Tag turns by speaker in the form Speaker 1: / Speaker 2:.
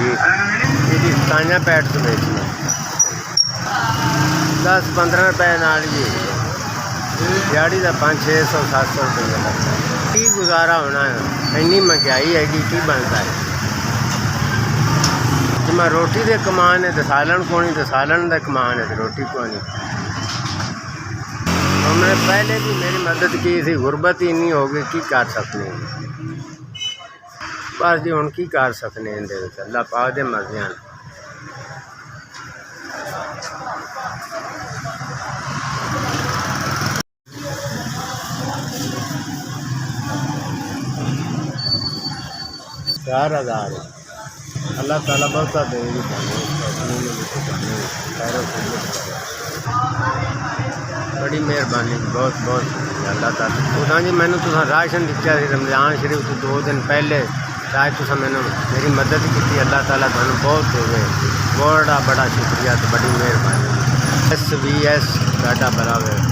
Speaker 1: जी ये ताइयां पैट तो बेचना 10-15 रुपए नाल जी दिहाड़ी का 500-600-700 रुपये लगता है। की गुजारा होना है, इन्नी महंगाई हैगी की बनता है। जो मैं रोटी दे कमान है तो सालन को नहीं, तो सालन का कमान है तो रोटी को नहीं। हमने पहले भी मेरी मदद की थी, गुरबत ही नहीं हो गई, की कर सकने बस जी हुण की कर सकने अल्लाह पाक दे मर्ज़ियां। चार हज़ार अल्लाह ताला बहुत देगी, बड़ी मेहरबानी बहुत बहुत अल्लाह ताला। तुसां जी मैनू तुसां राशन दिता रमज़ान शरीफ तो 2 दिन पहले, आज तुसां मैनू मेरी मदद की, अल्लाह ताला तुहानू बहुत देवे। बड़ा शुक्रिया तो बड़ी मेहरबानी। SVS टाटा बराबर।